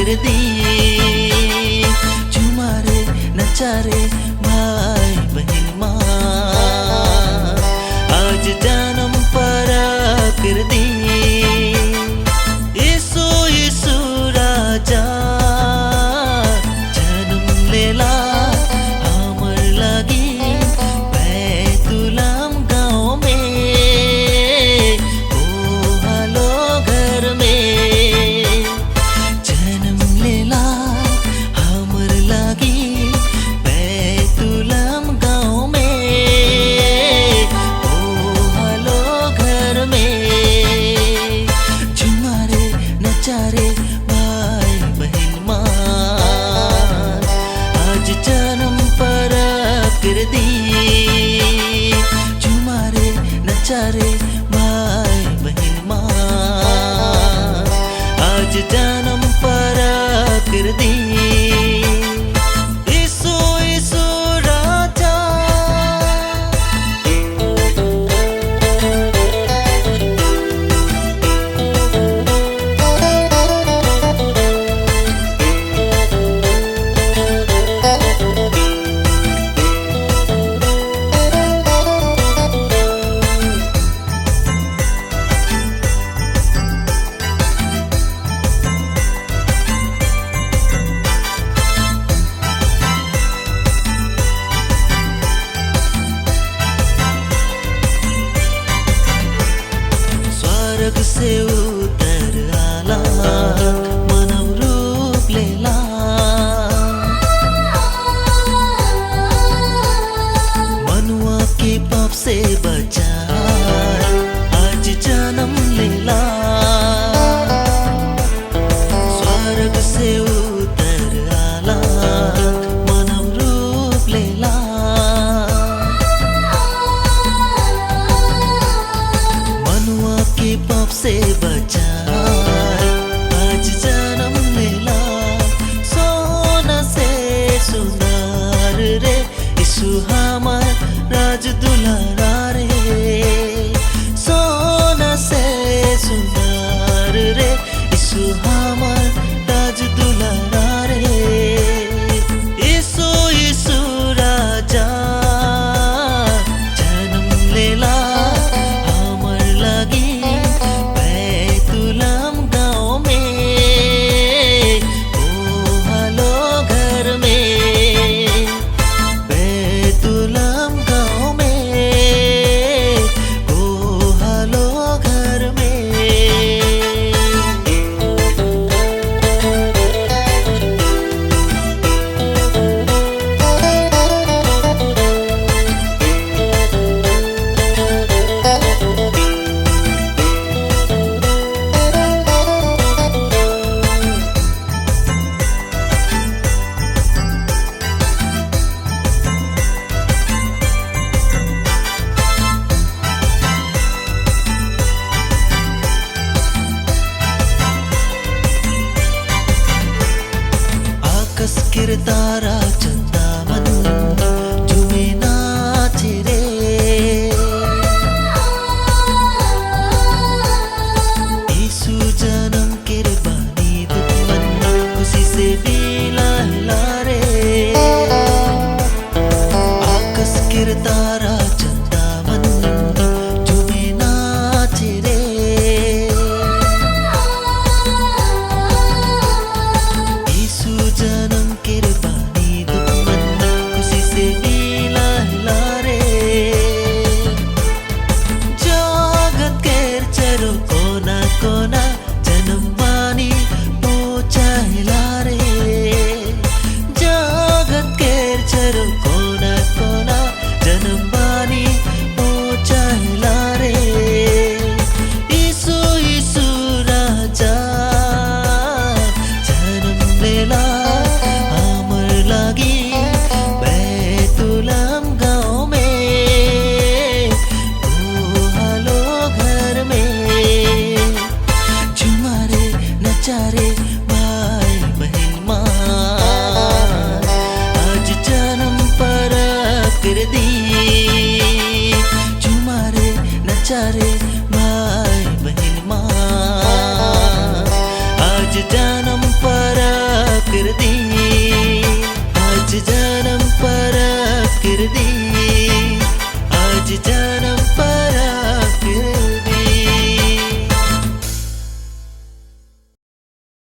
कर दी। झूमा रे नचा रे भाई बहन माँ, आज जन्म परा कर दी। यीशु यीशु राजा जन्म लेला हमर लगी बैतुलहम गाँव में। ओ हालो घर में जन्म लेला हमर लगी बैतुलहम गाँव में। ओ हालो घर में झूमा रे नचा रे भाई बहन माँ, आज जन्म परा कर दी। झूमा रे नचा रे भाई बहन माँ, आज जन्म परा कर दी। यीशु यीशु राजा स्वर्ग से उतर आला मानव रूप लेला। मनुआ के पाप से बचा आज जन्म लेला। स्वर्ग से उतर आला मानव रूप लेला। मनुआ के पाप से बचा आज जन्म लेला। सोना से सुंदर रे यीशु हमार राज दुलारा रे। सोना से सुंदर रे यीशु हमार राज दुलारा रे। यीशु यीशु राजा जन्म लेला हमर लगी बैतुलहम गाँव में। ओ हालो घर में बैतुलहम गाँव में। ओ हालो घर में। आकाश किरतारा चंद्र